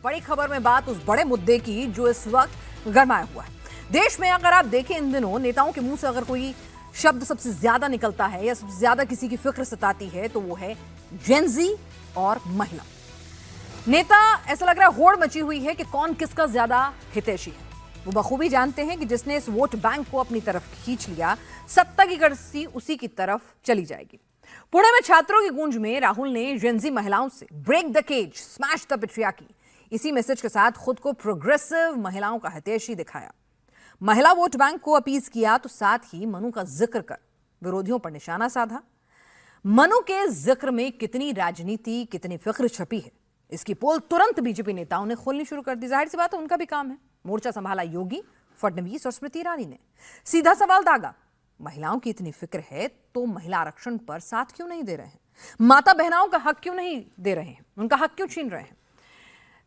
बड़ी खबर में बात उस बड़े मुद्दे की जो इस वक्त गरमाया हुआ है देश में। अगर आप देखें इन दिनों नेताओं के मुंह से अगर कोई शब्द सबसे ज्यादा निकलता है या सबसे ज्यादा किसी की फिक्र सताती है तो वो है जेन ज़ी और महिला। नेता ऐसा लग रहा है होड़ मची हुई है कि कौन किसका ज्यादा हितैषी है। वो बखूबी जानते हैं कि जिसने इस वोट बैंक को अपनी तरफ खींच लिया, सत्ता की कर्सी उसी की तरफ चली जाएगी। पुणे में छात्रों की गूंज में राहुल ने जेन ज़ी महिलाओं से break the cage, smash the patriarchy, इसी मैसेज के साथ खुद को प्रोग्रेसिव महिलाओं का हितैषी दिखाया। महिला वोट बैंक को अपील किया तो साथ ही मनु का जिक्र कर विरोधियों पर निशाना साधा। मनु के जिक्र में कितनी राजनीति, कितनी फिक्र छपी है, इसकी पोल तुरंत बीजेपी नेताओं ने खोलनी शुरू कर दी। जाहिर सी बात है उनका भी काम है। मोर्चा संभाला योगी, फडणवीस और स्मृति ईरानी ने। सीधा सवाल दागा, महिलाओं की इतनी फिक्र है तो महिला आरक्षण पर साथ क्यों नहीं दे रहे हैं? माता बहनाओं का हक क्यों नहीं दे रहे हैं? उनका हक क्यों छीन रहे हैं?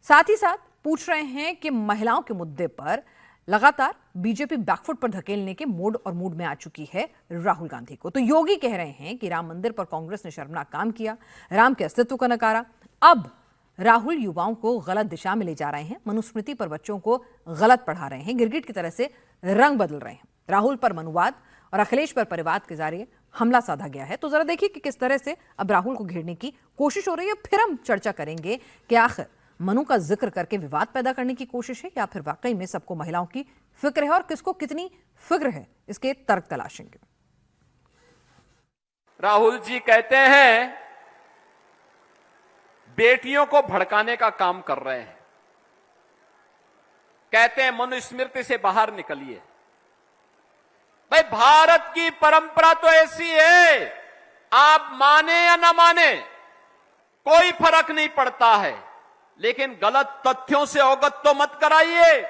साथ ही साथ पूछ रहे हैं कि महिलाओं के मुद्दे पर लगातार बीजेपी बैकफुट पर धकेलने के मूड में आ चुकी है राहुल गांधी को। तो योगी कह रहे हैं कि राम मंदिर पर कांग्रेस ने शर्मनाक काम किया, राम के अस्तित्व को नकारा। अब राहुल युवाओं को गलत दिशा में ले जा रहे हैं, मनुस्मृति पर बच्चों को गलत पढ़ा रहे हैं, गिरगिट की तरह से रंग बदल रहे हैं। राहुल पर मनुवाद और अखिलेश पर परिवाद के जरिए हमला साधा गया है। तो जरा देखिए कि किस तरह से अब राहुल को घेरने की कोशिश हो रही है। फिर हम चर्चा करेंगे कि आखिर मनु का जिक्र करके विवाद पैदा करने की कोशिश है या फिर वाकई में सबको महिलाओं की फिक्र है और किसको कितनी फिक्र है, इसके तर्क तलाशेंगे। राहुल जी कहते हैं बेटियों को भड़काने का काम कर रहे हैं, कहते हैं मनुस्मृति से बाहर निकलिए। भाई भारत की परंपरा तो ऐसी है, आप माने या ना माने कोई फर्क नहीं पड़ता है, लेकिन गलत तथ्यों से अवगत तो मत कराइए।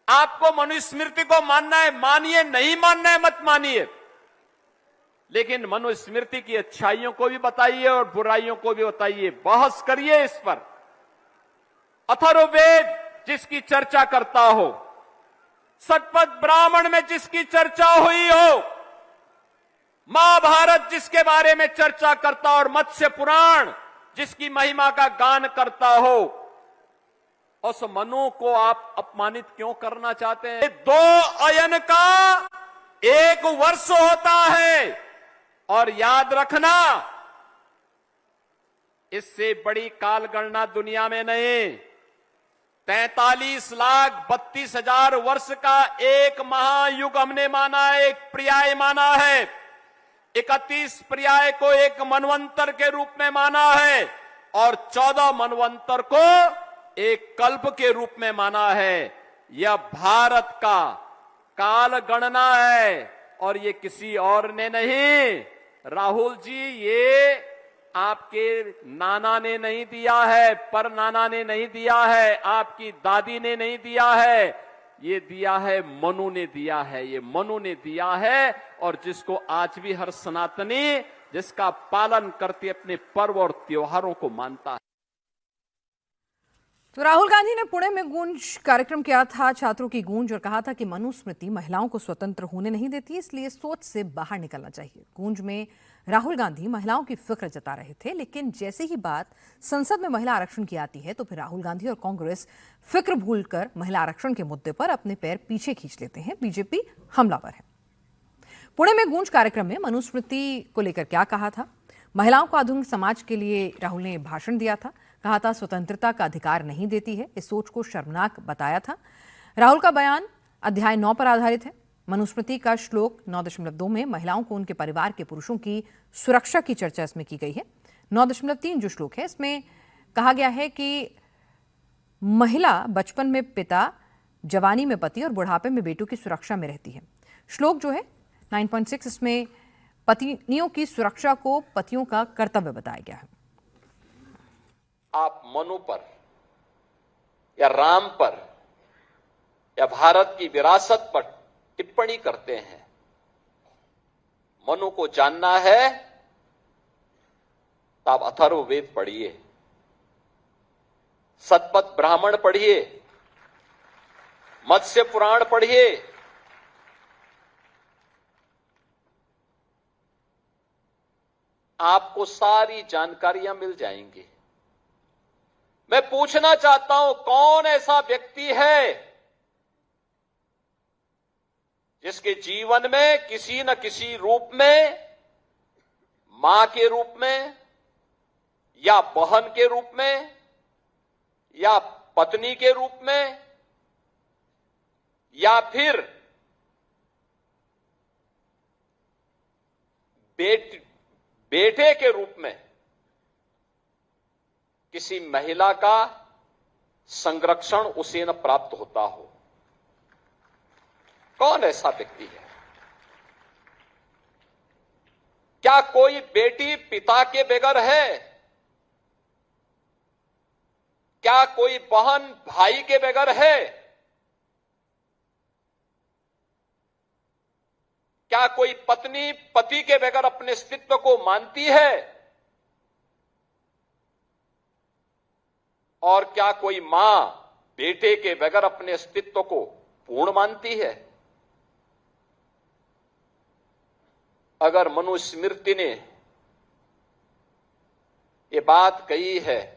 आपको मनुस्मृति को मानना है मानिए, नहीं मानना है मत मानिए, लेकिन मनुस्मृति की अच्छाइयों को भी बताइए और बुराइयों को भी बताइए, बहस करिए इस पर। अथर्ववेद जिसकी चर्चा करता हो, शतपथ ब्राह्मण में जिसकी चर्चा हुई हो, महाभारत जिसके बारे में चर्चा करता और मत्स्य पुराण जिसकी महिमा का गान करता हो, उस मनु को आप अपमानित क्यों करना चाहते हैं? 2 अयन का 1 वर्ष होता है और याद रखना, इससे बड़ी काल गणना दुनिया में नहीं। 43,32,000 वर्ष का एक महायुग हमने माना है, एक पर्याय माना है। 31 पर्याय को एक मनवंतर के रूप में माना है और 14 मनवंतर को एक कल्प के रूप में माना है। यह भारत का काल गणना है और ये किसी और ने नहीं। राहुल जी, ये आपके नाना ने नहीं दिया है, पर नाना ने नहीं दिया है, आपकी दादी ने नहीं दिया है, ये दिया है मनु ने दिया है, ये मनु ने दिया है। और जिसको आज भी हर सनातनी जिसका पालन करते अपने पर्व और त्योहारों को मानता है। तो राहुल गांधी ने पुणे में गूंज कार्यक्रम किया था, छात्रों की गूंज, और कहा था कि मनुस्मृति महिलाओं को स्वतंत्र होने नहीं देती, इसलिए सोच से बाहर निकलना चाहिए। गूंज में राहुल गांधी महिलाओं की फिक्र जता रहे थे, लेकिन जैसे ही बात संसद में महिला आरक्षण की आती है तो फिर राहुल गांधी और कांग्रेस फिक्र भूलकर महिला आरक्षण के मुद्दे पर अपने पैर पीछे खींच लेते हैं। बीजेपी हमलावर है। पुणे में गूंज कार्यक्रम में मनुस्मृति को लेकर क्या कहा था? महिलाओं को आधुनिक समाज के लिए राहुल ने भाषण दिया था। कहा था स्वतंत्रता का अधिकार नहीं देती है, इस सोच को शर्मनाक बताया था। राहुल का बयान अध्याय 9 पर आधारित है। मनुस्मृति का श्लोक 9.2 में महिलाओं को उनके परिवार के पुरुषों की सुरक्षा की चर्चा इसमें की गई है। 9.3 जो श्लोक है इसमें कहा गया है कि महिला बचपन में पिता, जवानी में पति और बुढ़ापे में बेटों की सुरक्षा में रहती है। श्लोक जो है 9.6 इसमें पत्नियों की सुरक्षा को पतियों का कर्तव्य बताया गया है। आप मनु पर या राम पर या भारत की विरासत पर टिप्पणी करते हैं। मनु को जानना है तो आप अथर्ववेद पढ़िए, शतपथ ब्राह्मण पढ़िए, मत्स्य पुराण पढ़िए। आपको सारी जानकारियां मिल जाएंगी। मैं पूछना चाहता हूं, कौन ऐसा व्यक्ति है जिसके जीवन में किसी न किसी रूप में, मां के रूप में या बहन के रूप में या पत्नी के रूप में या फिर बेटे के रूप में किसी महिला का संरक्षण उसे न प्राप्त होता हो? कौन ऐसा व्यक्ति है? क्या कोई बेटी पिता के बगैर है? क्या कोई बहन भाई के बगैर है? क्या कोई पत्नी पति के बगैर अपने अस्तित्व को मानती है? और क्या कोई मां बेटे के बगैर अपने अस्तित्व को पूर्ण मानती है? अगर मनुस्मृति ने ये बात कही है